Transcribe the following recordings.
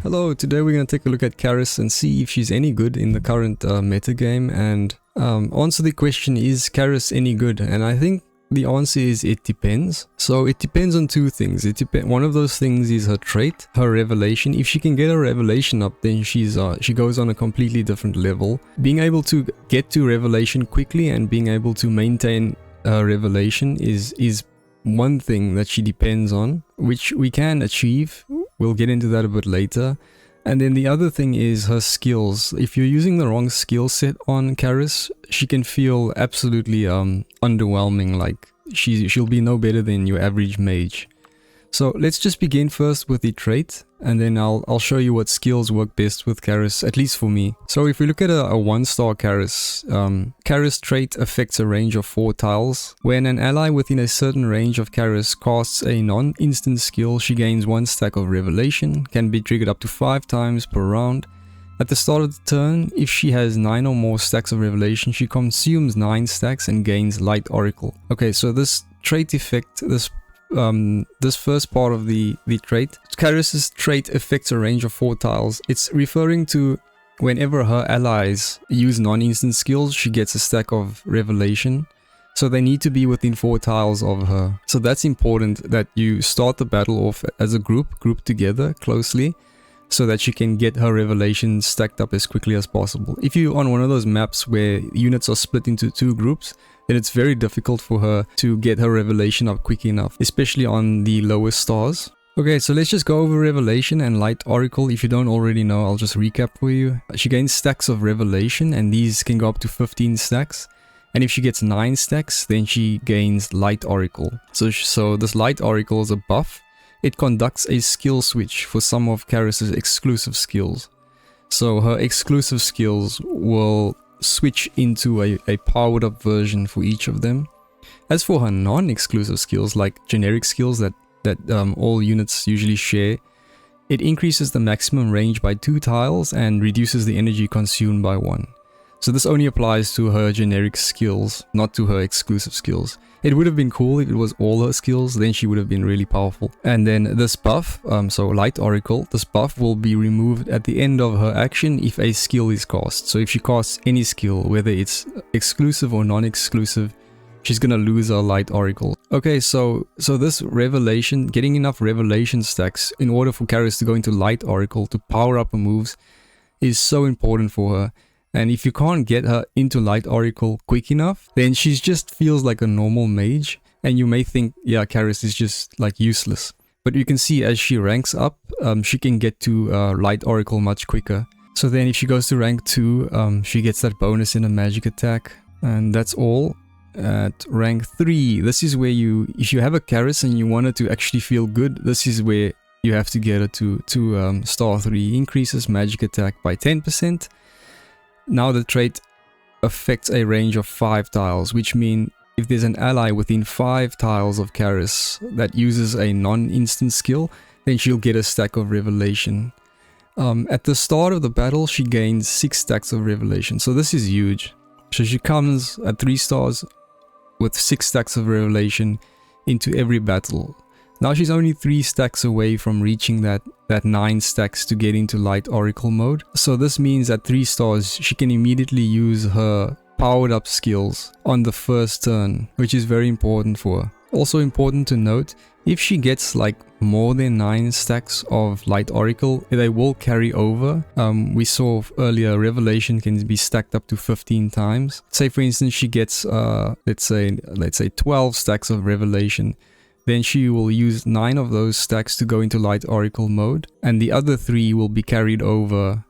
Hello, today we're going to take a look at Caris and see if she's any good in the current metagame, and answer the question, is Caris any good? And I think the answer is it depends. So it depends on two things. One of those things is her trait, her revelation. If she can get her revelation up, then she goes on a completely different level. Being able to get to revelation quickly and being able to maintain revelation is one thing that she depends on, which we can achieve. We'll get into that a bit later. And then the other thing is her skills. If you're using the wrong skill set on Caris, she can feel absolutely underwhelming, like she'll be no better than your average mage. So let's just begin first with the trait, and then I'll show you what skills work best with Caris, at least for me. So if we look at a 1-star Caris, Caris trait affects a range of 4 tiles. When an ally within a certain range of Caris casts a non-instant skill, she gains 1 stack of revelation, can be triggered up to 5 times per round. At the start of the turn, if she has 9 or more stacks of revelation, she consumes 9 stacks and gains light oracle. Okay, so this trait effect, this first part of the trait, Caris's trait affects a range of 4 tiles. It's referring to whenever her allies use non-instant skills, she gets a stack of revelation. So they need to be within 4 tiles of her. So that's important, that you start the battle off as a group together closely, so that she can get her revelation stacked up as quickly as possible. If you're on one of those maps where units are split into 2 groups, then it's very difficult for her to get her revelation up quick enough, especially on the lowest stars. Okay, so let's just go over revelation and light oracle. If you don't already know, I'll just recap for you. She gains stacks of revelation, and these can go up to 15 stacks. And if she gets 9 stacks, then she gains light oracle. So this light oracle is a buff. It conducts a skill switch for some of Caris's exclusive skills. So her exclusive skills will switch into a powered up version for each of them. As for her non-exclusive skills, like generic skills that all units usually share, it increases the maximum range by 2 tiles and reduces the energy consumed by 1. So this only applies to her generic skills, not to her exclusive skills. It would have been cool if it was all her skills, then she would have been really powerful. And then this buff, so Light Oracle, this buff will be removed at the end of her action if a skill is cast. So if she casts any skill, whether it's exclusive or non-exclusive, she's gonna lose her Light Oracle. Okay, so this revelation, getting enough revelation stacks in order for Caris to go into Light Oracle to power up her moves is so important for her. And if you can't get her into Light Oracle quick enough, then she just feels like a normal mage, and you may think, yeah, Caris is just like useless. But you can see as she ranks up, she can get to Light Oracle much quicker. So then if she goes to rank 2, she gets that bonus in a magic attack, and that's all. At rank 3, this is where if you have a Caris and you want her to actually feel good, this is where you have to get her to star 3. Increases magic attack by 10%. Now the trait affects a range of 5 tiles, which mean if there's an ally within 5 tiles of Caris that uses a non-instant skill, then she'll get a stack of revelation. At the start of the battle, she gains 6 stacks of revelation, so this is huge. So she comes at 3 stars with 6 stacks of revelation into every battle. Now she's only 3 stacks away from reaching that 9 stacks to get into Light Oracle mode. So this means at 3 stars, she can immediately use her powered up skills on the first turn, which is very important for her. Also important to note, if she gets like more than 9 stacks of Light Oracle, they will carry over. We saw earlier revelation can be stacked up to 15 times. Say for instance she gets let's say 12 stacks of revelation. Then she will use 9 of those stacks to go into Light Oracle mode, and the other 3 will be carried over.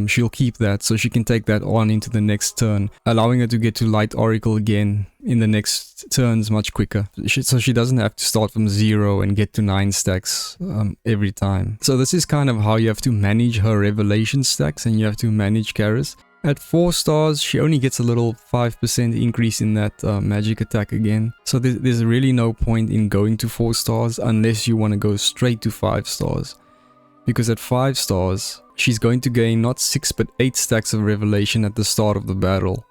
She'll keep that, so she can take that on into the next turn, allowing her to get to Light Oracle again in the next turns much quicker. So she doesn't have to start from 0 and get to 9 stacks every time. So this is kind of how you have to manage her revelation stacks, and you have to manage Caris. At 4 stars, she only gets a little 5% increase in that magic attack again. So there's really no point in going to 4 stars unless you want to go straight to 5 stars. Because at 5 stars, she's going to gain not 6 but 8 stacks of revelation at the start of the battle.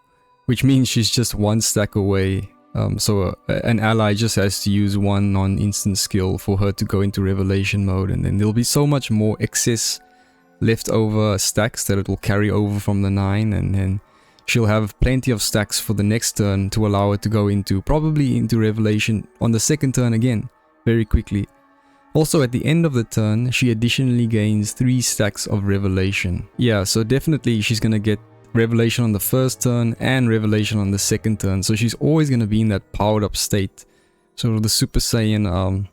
Which means she's just 1 stack away. So an ally just has to use 1 non-instant skill for her to go into revelation mode, and then there'll be so much more excess leftover stacks that it will carry over from the 9, and then she'll have plenty of stacks for the next turn to allow it to go into, probably into Revelation on the second turn again, very quickly. Also at the end of the turn, she additionally gains 3 stacks of Revelation. Yeah, so definitely she's gonna get Revelation on the first turn and Revelation on the second turn, so she's always gonna be in that powered up state, sort of the Super Saiyan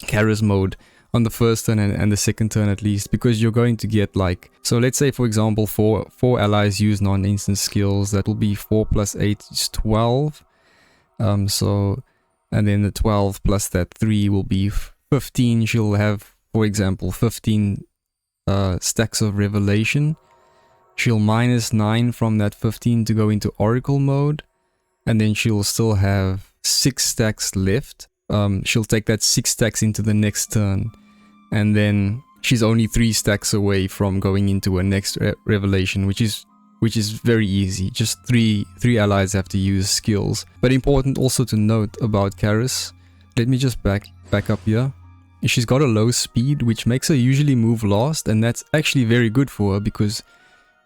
Caris mode on the first turn and the second turn at least, because you're going to get like, so let's say for example four allies use non-instant skills, that will be 4 plus 8 is 12, so, and then the 12 plus that 3 will be 15. She'll have, for example, 15 stacks of Revelation. She'll minus 9 from that 15 to go into Oracle mode, and then she'll still have 6 stacks left. She'll take that 6 stacks into the next turn, and then she's only 3 stacks away from going into a next Revelation, which is very easy. Just three allies have to use skills. But important also to note about Caris, let me just back up here. She's got a low speed, which makes her usually move last, and that's actually very good for her because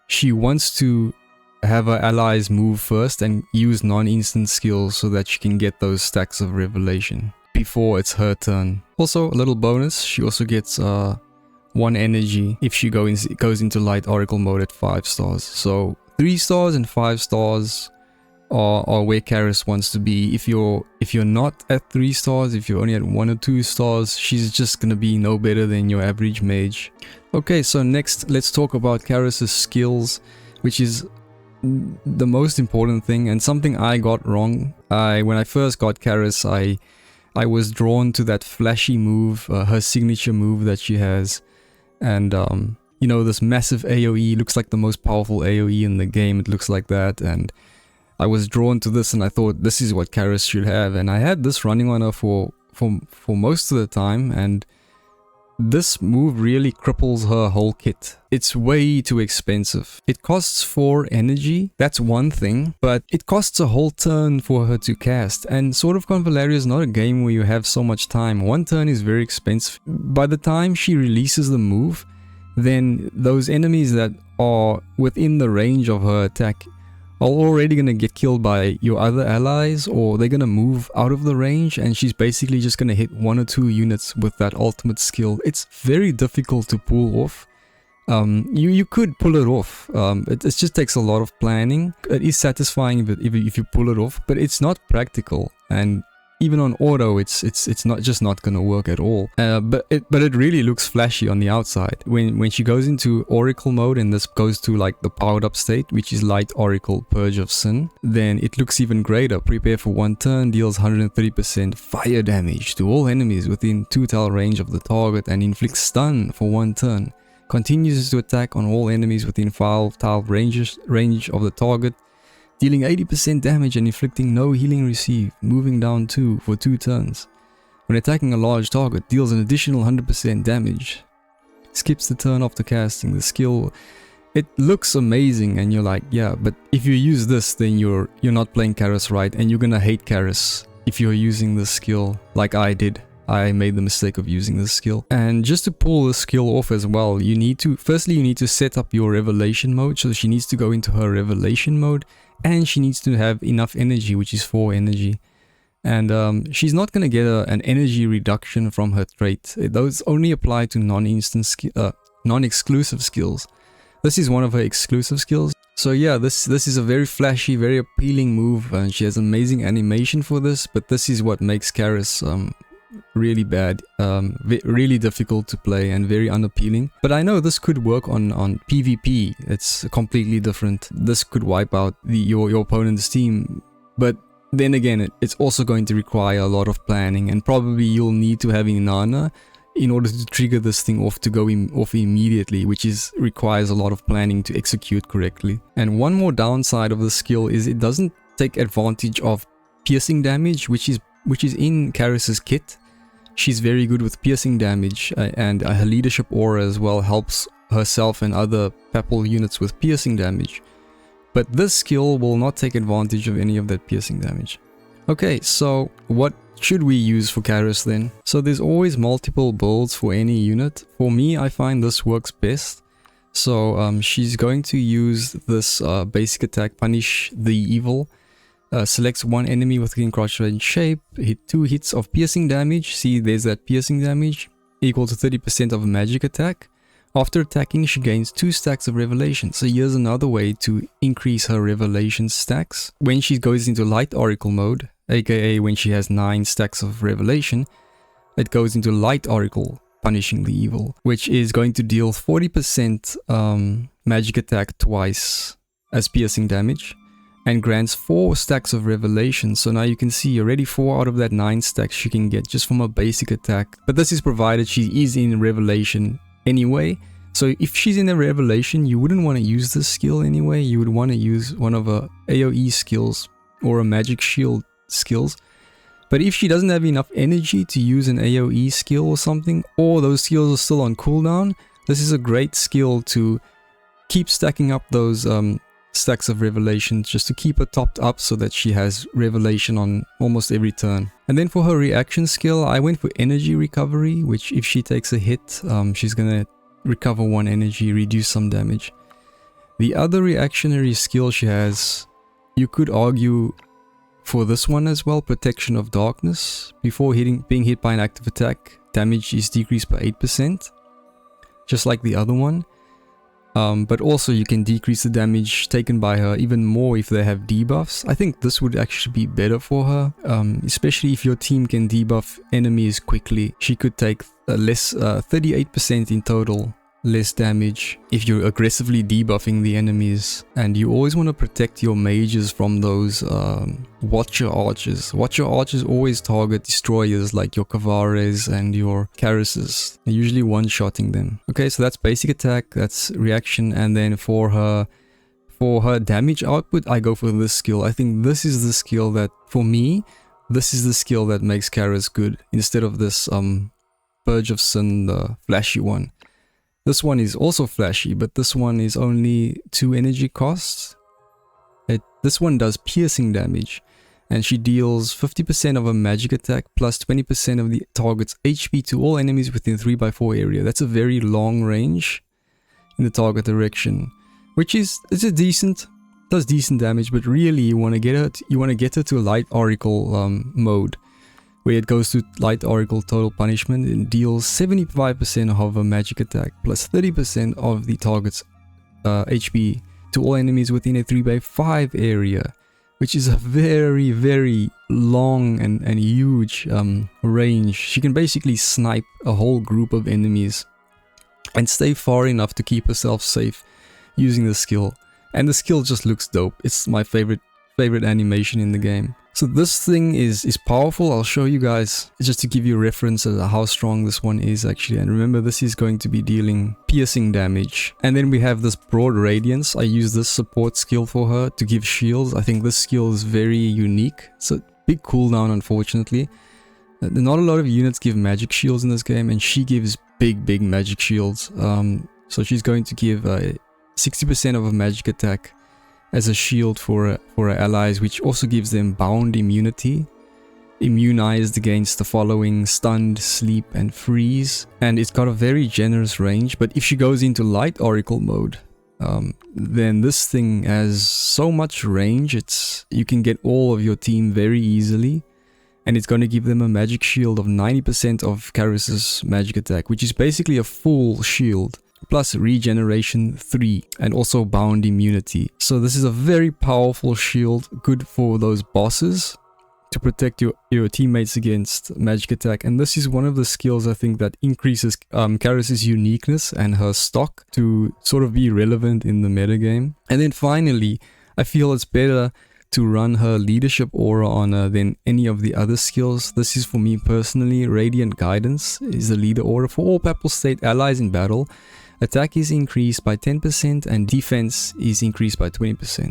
she wants to have her allies move first and use non-instant skills so that she can get those stacks of Revelation before it's her turn. Also, a little bonus, she also gets 1 energy if she goes into Light Oracle mode at 5 stars. So 3 stars and 5 stars are where Caris wants to be. If you're not at 3 stars, if you're only at 1 or 2 stars, she's just gonna be no better than your average mage. Okay, so next let's talk about Caris's skills, which is the most important thing and something I got wrong. When I first got Caris, I was drawn to that flashy move, her signature move that she has, and you know, this massive AoE, looks like the most powerful AoE in the game. It looks like that, and I was drawn to this and I thought this is what Caris should have, and I had this running on her for most of the time, and this move really cripples her whole kit. It's way too expensive. It costs 4 energy, that's one thing, but it costs a whole turn for her to cast, and Sword of Convallaria is not a game where you have so much time. 1 turn is very expensive. By the time she releases the move, then those enemies that are within the range of her attack are already gonna get killed by your other allies, or they're gonna move out of the range, and she's basically just gonna hit 1 or 2 units with that ultimate skill. It's very difficult to pull off. You could pull it off. It just takes a lot of planning. It is satisfying if you pull it off, but it's not practical, and even on auto, it's not gonna work at all. But it really looks flashy on the outside. When she goes into Oracle mode, and this goes to like the powered up state, which is Light Oracle Purge of Sin, then it looks even greater. Prepare for 1 turn, deals 130% fire damage to all enemies within 2 tile range of the target, and inflicts stun for 1 turn. Continues to attack on all enemies within 5 tile range of the target, dealing 80% damage and inflicting no healing received, moving down 2 for 2 turns. When attacking a large target, deals an additional 100% damage. Skips the turn after casting the skill. It looks amazing, and you're like, yeah, but if you use this, then you're not playing Caris right, and you're gonna hate Caris if you're using this skill like I did. I made the mistake of using this skill. And just to pull the skill off as well, firstly you need to set up your Revelation mode, so she needs to go into her Revelation mode, and she needs to have enough energy, which is 4 energy. And she's not going to get an energy reduction from her trait. Those only apply to non-exclusive skills. This is one of her exclusive skills. So yeah, this is a very flashy, very appealing move, and she has amazing animation for this, but this is what makes Caris really bad, really difficult to play, and very unappealing. But I know this could work on PvP. It's completely different. This could wipe out your opponent's team, but then again, it's also going to require a lot of planning, and probably you'll need to have Inanna in order to trigger this thing off to go off immediately, which requires a lot of planning to execute correctly. And one more downside of the skill is it doesn't take advantage of piercing damage, which is in Caris's kit. She's very good with piercing damage, and her leadership aura as well helps herself and other Papal units with piercing damage. But this skill will not take advantage of any of that piercing damage. Okay, so what should we use for Caris then? So there's always multiple builds for any unit. For me, I find this works best. So she's going to use this basic attack, Punish the Evil. Selects one enemy within crouch range shape, hit 2 hits of piercing damage. See, there's that piercing damage, equal to 30% of a magic attack. After attacking, she gains 2 stacks of Revelation. So here's another way to increase her Revelation stacks. When she goes into Light Oracle mode, aka when she has 9 stacks of Revelation, it goes into Light Oracle, Punishing the Evil, which is going to deal 40% magic attack twice as piercing damage, and grants 4 stacks of Revelation. So now you can see already 4 out of that 9 stacks she can get just from a basic attack. But this is provided she is in Revelation anyway. So if she's in a Revelation, you wouldn't want to use this skill anyway. You would want to use one of a AoE skills or a magic shield skills. But if she doesn't have enough energy to use an AoE skill or something, or those skills are still on cooldown, this is a great skill to keep stacking up those stacks of Revelation, just to keep her topped up so that she has Revelation on almost every turn. And then for her reaction skill, I went for Energy Recovery, which if she takes a hit, she's gonna recover 1 energy, reduce some damage. The other reactionary skill she has, you could argue for this one as well, Protection of Darkness. Before being hit by an active attack, damage is decreased by 8%, just like the other one. But also you can decrease the damage taken by her even more if they have debuffs. I think this would actually be better for her, especially if your team can debuff enemies quickly. She could take less, 38% in total less damage if you're aggressively debuffing the enemies. And you always want to protect your mages from those Watcher Archers. Watcher Archers always target destroyers like your Kavares and your Carises. They're usually one-shotting them. Okay, so that's basic attack, that's reaction, and then for her damage output, I go for this skill. I think this is the skill that, for me, this is the skill that makes Caris good, instead of this Purge of Sin, the flashy one. This one is also flashy, but this one is only 2 energy costs. This one does piercing damage, and she deals 50% of a magic attack plus 20% of the target's HP to all enemies within 3x4 area. That's a very long range in the target direction, which is does decent damage, but really you want to get her to Light Oracle mode, where it goes to Light Oracle Total Punishment and deals 75% of a magic attack plus 30% of the target's HP to all enemies within a 3x5 area, which is a very, very long and huge range. She can basically snipe a whole group of enemies and stay far enough to keep herself safe using the skill. And the skill just looks dope. It's my favorite animation in the game. So this thing is powerful. I'll show you guys just to give you a reference of how strong this one is actually. And remember, this is going to be dealing piercing damage. And then we have this Broad Radiance. I use this support skill for her to give shields. I think this skill is very unique. It's a big cooldown, unfortunately. Not a lot of units give magic shields in this game, and she gives big magic shields. So she's going to give 60% of a magic attack as a shield for her allies, which also gives them bound immunity, immunized against the following: stunned, sleep, and freeze. And it's got a very generous range. But if she goes into Light Oracle mode, then this thing has so much range. You can get all of your team very easily, and it's going to give them a magic shield of 90% of Caris's magic attack, which is basically a full shield, plus regeneration 3, and also bound immunity. So this is a very powerful shield, good for those bosses to protect your teammates against magic attack. And this is one of the skills I think that increases Caris's uniqueness and her stock to sort of be relevant in the metagame. And then finally, I feel it's better to run her leadership aura on her than any of the other skills. This is, for me personally, Radiant Guidance is the leader aura for all Papal State allies in battle. Attack is increased by 10% and defense is increased by 20%.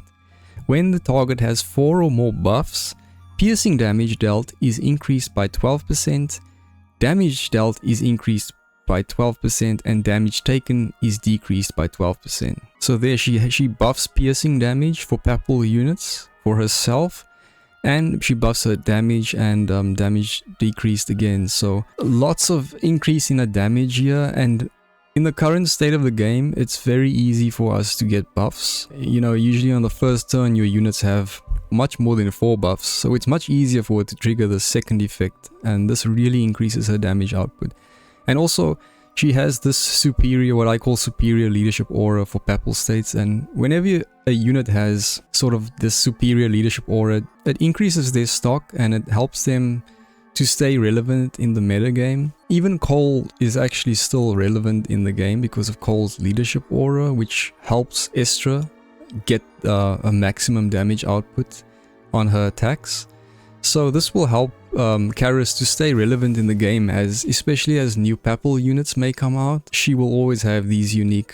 When the target has 4 or more buffs, piercing damage dealt is increased by 12%, damage dealt is increased by 12%, and damage taken is decreased by 12%. So there she buffs piercing damage for Papal units for herself, and she buffs her damage and damage decreased again. So lots of increase in her damage here, and In the current state of the game, it's very easy for us to get buffs. You know, usually on the first turn your units have much more than 4 buffs, so it's much easier for her to trigger the second effect, and this really increases her damage output. And also, she has this superior, what I call superior leadership aura for papal states, and whenever a unit has sort of this superior leadership aura, it increases their stock and it helps them to stay relevant in the meta game. Even Cole is actually still relevant in the game because of Cole's leadership aura, which helps Estra get a maximum damage output on her attacks. So this will help Caris to stay relevant in the game, as especially as new papal units may come out. She will always have these unique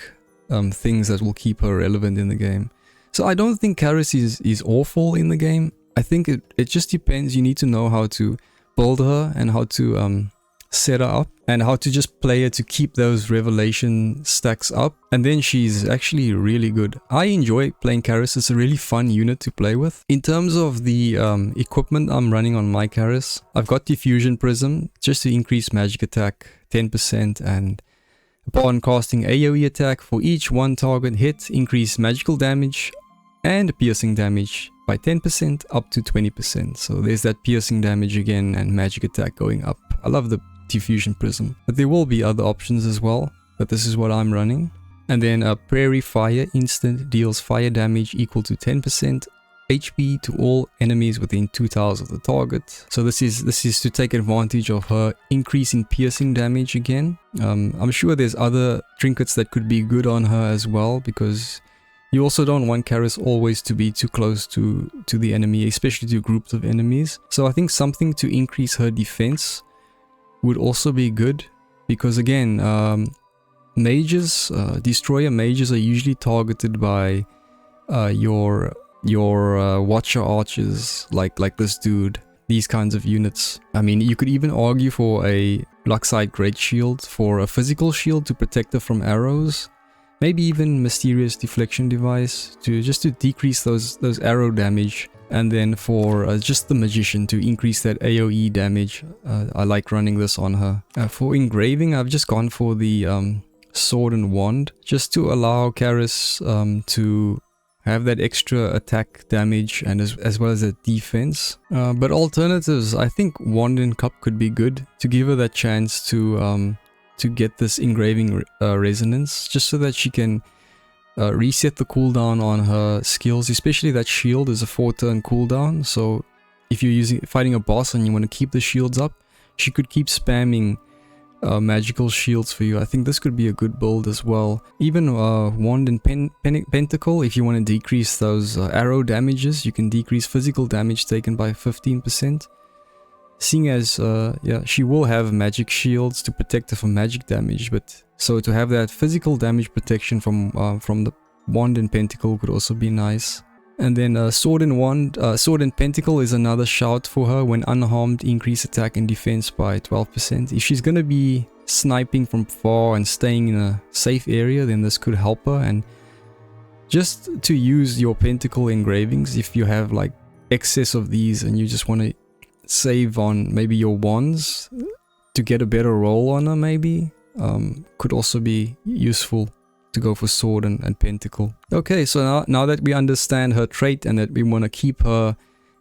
things that will keep her relevant in the game. So I don't think Caris is awful in the game. I think it just depends. You need to know how to build her and how to set her up and how to just play her to keep those revelation stacks up, and then she's actually really good. I enjoy playing Caris. It's a really fun unit to play with. In terms of the equipment I'm running on my Caris, I've got Diffusion Prism just to increase magic attack 10%, and upon casting AoE attack for each one target hit, increase magical damage and piercing damage by 10% up to 20%. So there's that piercing damage again and magic attack going up. I love the Diffusion Prism, but there will be other options as well, but this is what I'm running. And then Prairie Fire instant deals fire damage equal to 10% HP to all enemies within 2 tiles of the target. So this is to take advantage of her increase in piercing damage again. I'm sure there's other trinkets that could be good on her as well, because you also don't want Caris always to be too close to the enemy, especially to groups of enemies. So I think something to increase her defense would also be good, because again, mages, destroyer mages are usually targeted by your watcher archers, like this dude, these kinds of units. I mean, you could even argue for a Blackside Great Shield, for a physical shield to protect her from arrows. Maybe even Mysterious Deflection Device to decrease those arrow damage, and then for just the Magician to increase that AoE damage. I like running this on her. For engraving, I've just gone for the Sword and Wand, just to allow Caris to have that extra attack damage and as well as that defense. But alternatives, I think Wand and Cup could be good to give her that chance to get this engraving resonance, just so that she can reset the cooldown on her skills. Especially that shield is a 4-turn cooldown, so if you're fighting a boss and you want to keep the shields up, she could keep spamming magical shields for you. I think this could be a good build as well. Even Wand and Pentacle, if you want to decrease those arrow damages, you can decrease physical damage taken by 15%. Seeing as, yeah, she will have magic shields to protect her from magic damage, but so to have that physical damage protection from the Wand and Pentacle could also be nice. And then Sword and Pentacle is another shout for her. When unharmed, increase attack and defense by 12%. If she's gonna be sniping from far and staying in a safe area, then this could help her. And just to use your Pentacle engravings, if you have like excess of these and you just want to save on maybe your wands to get a better roll on her, maybe could also be useful to go for Sword and Pentacle. Okay, so now that we understand her trait and that we want to keep her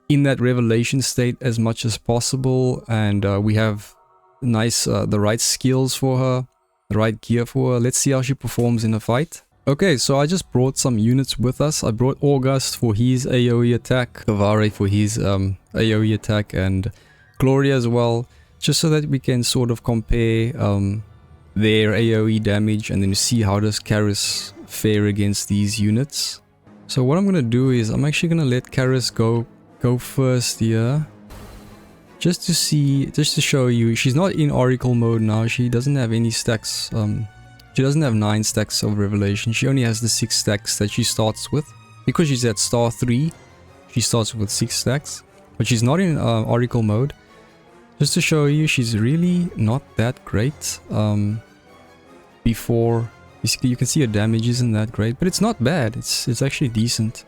in that revelation state as much as possible, and we have the right skills for her, the right gear for her, let's see how she performs in a fight. Okay, so I just brought some units with us. I brought August for his AoE attack, Kavare for his AoE attack, and Gloria as well, just so that we can sort of compare their AoE damage and then see how does Caris fare against these units. So what I'm gonna do is I'm actually gonna let Caris go first here, just to show you. She's not in Oracle mode now. She doesn't have any stacks. She doesn't have 9 stacks of Revelation. She only has the 6 stacks that she starts with. Because she's at star 3, she starts with 6 stacks. But she's not in Oracle mode. Just to show you, she's really not that great. Before, you can see her damage isn't that great, but it's not bad. It's actually decent.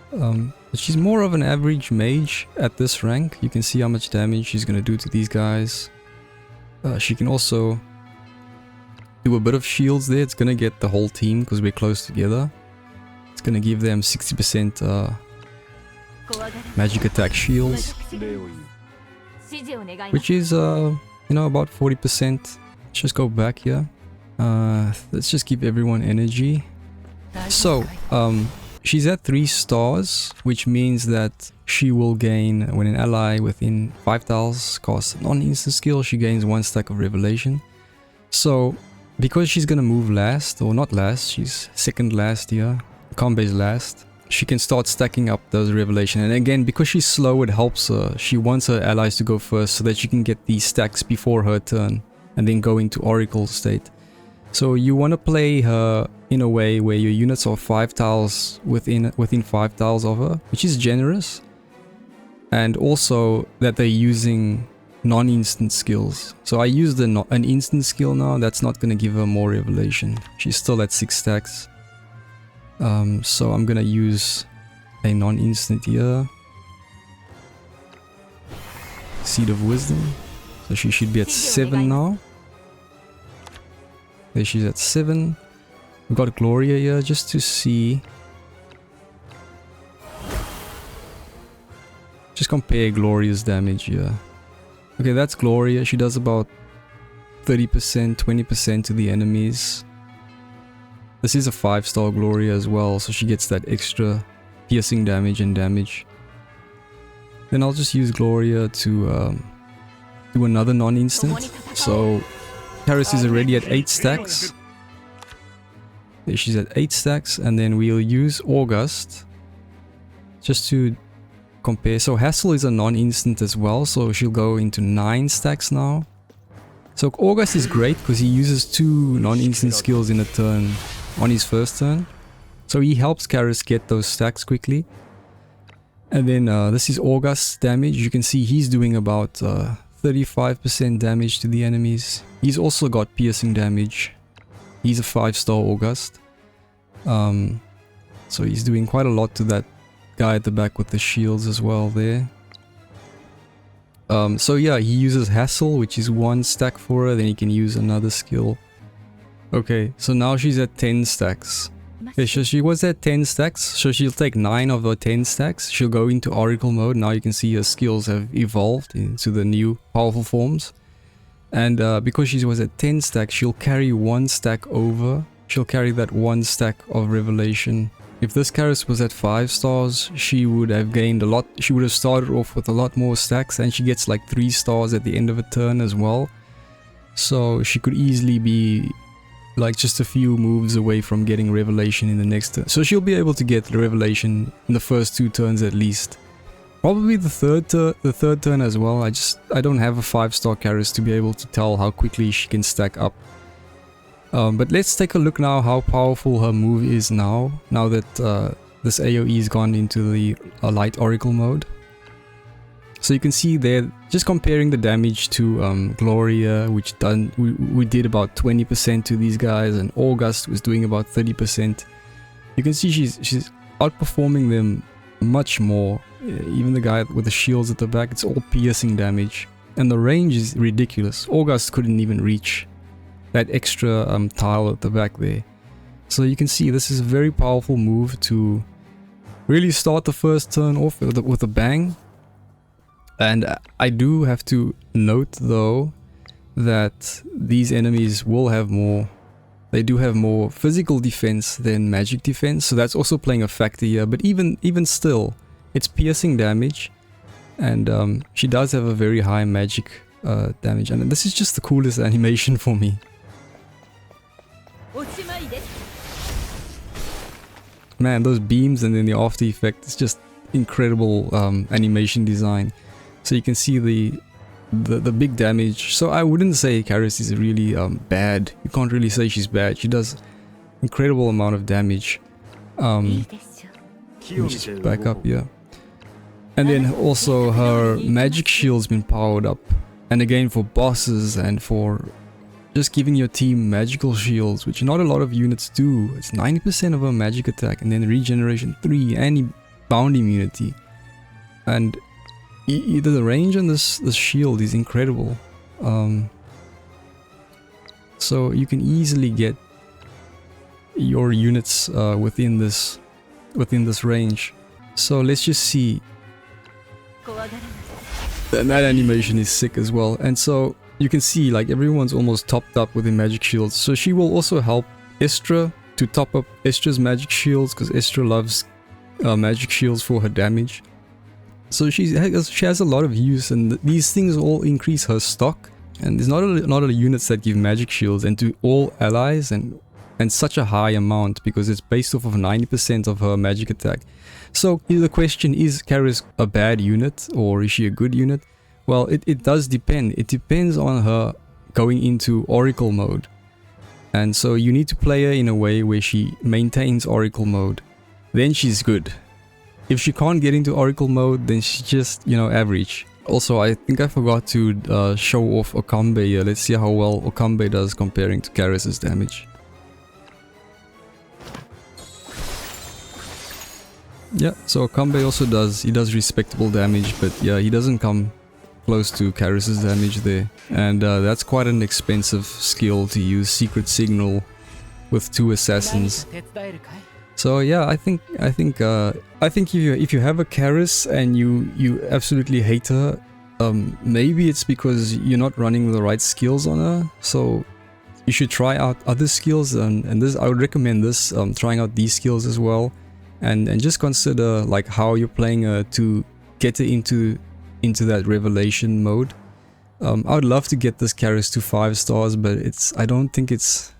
But she's more of an average mage at this rank. You can see how much damage she's gonna do to these guys. She can also do a bit of shields there. It's gonna get the whole team because we're close together. It's gonna give them 60% magic attack shields, which is you know, about 40%. Let's just go back here. Let's just give everyone energy. So she's at 3 stars, which means that she will gain, when an ally within 5 tiles casts a non-instant skill, she gains 1 stack of revelation. So because she's gonna move last, or not last, she's second last here, combat's last, she can start stacking up those revelation. And again, because she's slow, it helps her. She wants her allies to go first so that she can get these stacks before her turn and then go into Oracle state. So you want to play her in a way where your units are 5 tiles within 5 tiles of her, which is generous. And also that they're using non-instant skills. So I used an instant skill now. That's not going to give her more revelation. She's still at 6 stacks. So I'm going to use a non-instant here. Seed of Wisdom. So she should be at 7 now. There, she's at 7. We've got Gloria here just to see. Just compare Gloria's damage here. Okay, that's Gloria. She does about 30%, 20% to the enemies. This is a 5-star Gloria as well, so she gets that extra piercing damage and damage. Then I'll just use Gloria to do another non-instant. So Caris is already at 8 stacks. There, she's at 8 stacks, and then we'll use August just to compare. So Hassel is a non-instant as well, so she'll go into 9 stacks now. So August is great because he uses 2 non-instant skills in a turn on his first turn. So he helps Caris get those stacks quickly. And then this is August's damage. You can see he's doing about 35% damage to the enemies. He's also got piercing damage. He's a 5-star August. So he's doing quite a lot to that guy at the back with the shields as well there. So yeah, he uses Hassle, which is 1 stack for her. Then he can use another skill. Okay, so now she's at 10 stacks. Okay, so she was at 10 stacks, so she'll take 9 of her 10 stacks. She'll go into Oracle mode. Now you can see her skills have evolved into the new powerful forms. And because she was at 10 stacks, she'll carry 1 stack over. She'll carry that 1 stack of revelation. If this Caris was at 5 stars, she would have gained a lot. She would have started off with a lot more stacks, and she gets like 3 stars at the end of a turn as well. So she could easily be like just a few moves away from getting revelation in the next turn. So she'll be able to get the revelation in the first 2 turns at least. Probably the third turn as well. I don't have a 5-star Caris to be able to tell how quickly she can stack up. But let's take a look now how powerful her move is now that this AoE has gone into the light Oracle mode. So you can see there, just comparing the damage to Gloria, which we did about 20% to these guys, and August was doing about 30%. You can see she's outperforming them much more. Even the guy with the shields at the back, it's all piercing damage, and the range is ridiculous. August couldn't even reach that extra tile at the back there. So you can see this is a very powerful move to really start the first turn off with a bang. And I do have to note though that these enemies will have more, they do have more physical defense than magic defense, so that's also playing a factor here. But even still, it's piercing damage, and she does have a very high magic damage, and this is just the coolest animation for me. Man, those beams and then the after effect, it's just incredible animation design. So you can see the big damage. So I wouldn't say Caris is really bad. You can't really say she's bad. She does incredible amount of damage. Let me just back up here. And then also her magic shield's been powered up. And again, for bosses and for just giving your team magical shields, which not a lot of units do. It's 90% of her magic attack, and then regeneration 3 and bound immunity. And either the range on this shield is incredible. So you can easily get your units within this range. So let's just see. And that animation is sick as well. And so you can see like everyone's almost topped up with the magic shields. So she will also help Estra to top up Estra's magic shields, because Estra loves magic shields for her damage. So she has a lot of use, and these things all increase her stock. And there's not a lot of units that give magic shields, and to all allies, and such a high amount, because it's based off of 90% of her magic attack. So the question is Caris a bad unit, or is she a good unit? Well, it does depend. It depends on her going into Oracle mode. And so you need to play her in a way where she maintains Oracle mode. Then she's good. If she can't get into Oracle mode, then she's just, you know, average. Also, I think I forgot to show off Okambe here. Let's see how well Okambe does comparing to Caris's damage. Yeah, so Okambe also does respectable damage, but yeah, he doesn't come close to Caris's damage there. And that's quite an expensive skill to use, Secret Signal with 2 assassins. So yeah, I think if you have a Caris and you absolutely hate her, maybe it's because you're not running the right skills on her. So you should try out other skills, and this I would recommend this, trying out these skills as well, and just consider like how you're playing her to get her into that revelation mode. I would love to get this Caris to 5 stars, but I don't think it's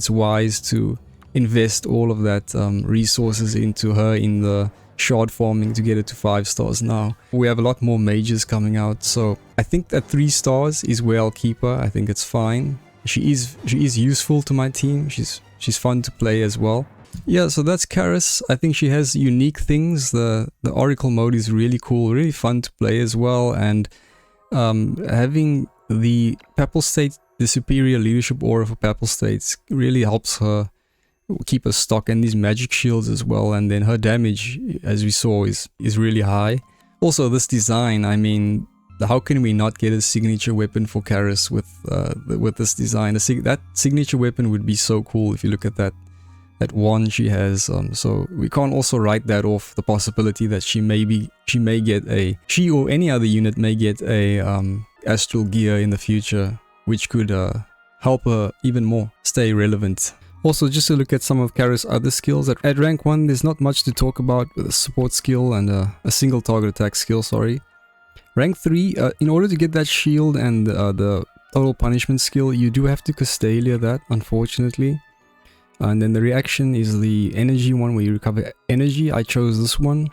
wise to invest all of that resources into her in the shard farming to get it to 5 stars now. We have a lot more mages coming out, so I think that 3 stars is where I'll keep her. I think it's fine. She is useful to my team. She's fun to play as well. Yeah, so that's Caris. I think she has unique things. The Oracle mode is really cool, really fun to play as well, and having the Papal State, the superior leadership aura for Papal States, really helps her keep her stock, and these magic shields as well. And then her damage, as we saw, is really high. Also, this design, I mean, how can we not get a signature weapon for Caris with this design? That signature weapon would be so cool if you look at that wand she has. So we can't also write that off, the possibility that she or any other unit may get a astral gear in the future, which could help her even more stay relevant. Also, just to look at some of Caris' other skills, at rank 1 there's not much to talk about, with a support skill and a single target attack skill, sorry. Rank 3, in order to get that shield and the total punishment skill, you do have to Castalia that, unfortunately. And then the reaction is the energy one, where you recover energy. I chose this one.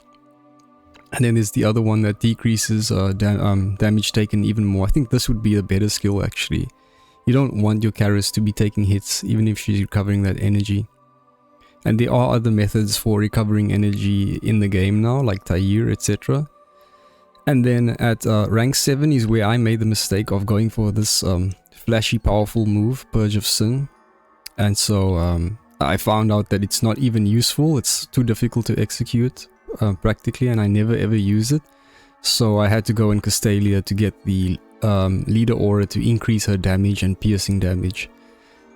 And then there's the other one that decreases damage taken even more. I think this would be a better skill, actually. You don't want your Caris to be taking hits, even if she's recovering that energy. And there are other methods for recovering energy in the game now, like Tahir, etc. And then at rank 7 is where I made the mistake of going for this flashy, powerful move, Purge of Sin. And so I found out that it's not even useful. It's too difficult to execute practically, and I never ever use it. So I had to go in Castalia to get the leader aura to increase her damage and piercing damage.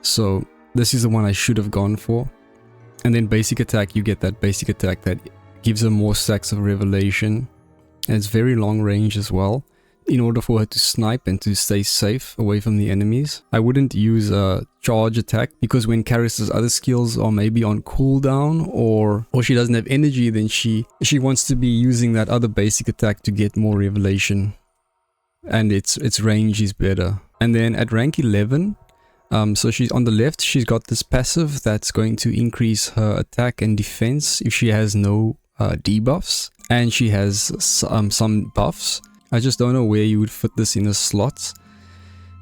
So this is the one I should have gone for. And then basic attack, you get that basic attack that gives her more stacks of revelation, and it's very long range as well, in order for her to snipe and to stay safe away from the enemies. I wouldn't use a charge attack, because when Caris' other skills are maybe on cooldown, or she doesn't have energy, then she wants to be using that other basic attack to get more revelation, and its range is better. And then at rank 11, so she's on the left, she's got this passive that's going to increase her attack and defense if she has no debuffs, and she has some buffs. I just don't know where you would fit this in a slot.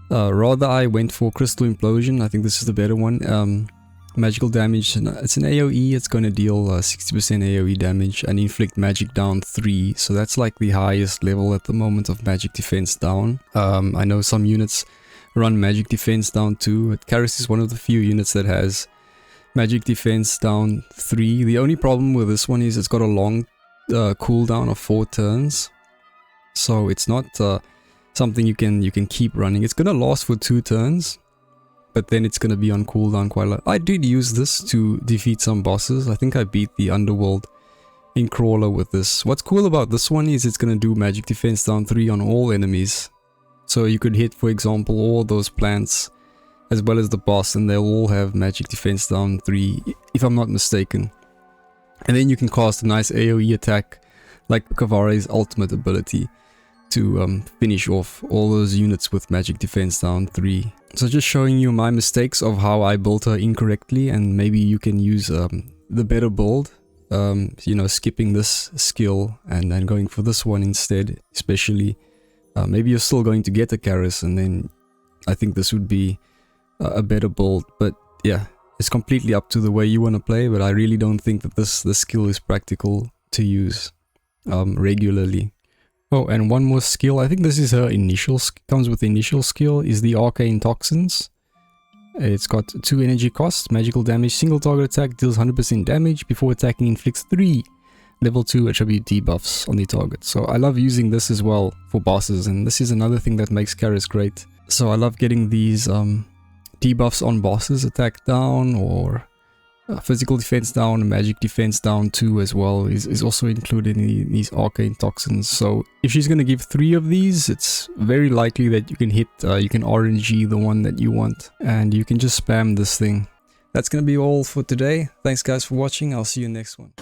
Rather, I went for Crystal Implosion. I think this is the better one. Magical damage, it's an AoE. It's going to deal 60% AoE damage and inflict magic down 3. So that's like the highest level at the moment of magic defense down. I know some units run magic defense down 2. Caris is one of the few units that has magic defense down 3. The only problem with this one is it's got a long cooldown of 4 turns. So it's not something you can keep running. It's gonna last for 2 turns, but then it's going to be on cooldown quite a lot. I did use this to defeat some bosses. I think I beat the Underworld in Crawler with this. What's cool about this one is it's going to do magic defense down 3 on all enemies. So you could hit, for example, all those plants as well as the boss, and they'll all have magic defense down 3, if I'm not mistaken. And then you can cast a nice AoE attack like Convallaria's ultimate ability to finish off all those units with magic defense down 3. So just showing you my mistakes of how I built her incorrectly, and maybe you can use the better build, you know, skipping this skill and then going for this one instead. Especially maybe you're still going to get a Caris, and then I think this would be a better build. But yeah, it's completely up to the way you want to play, but I really don't think that this skill is practical to use regularly. Oh, and one more skill, I think this is her initial, comes with the initial skill, is the Arcane Toxins. It's got 2 energy cost, magical damage, single target attack, deals 100% damage, before attacking inflicts 3 level 2 attribute debuffs on the target. So I love using this as well for bosses, and this is another thing that makes Caris great. So I love getting these debuffs on bosses, attack down, or physical defense down, magic defense down 2 as well is also included in these Arcane Toxins. So if she's going to give 3 of these, it's very likely that you can hit, you can RNG the one that you want, and you can just spam this thing. That's going to be all for today. Thanks guys for watching. I'll see you next one.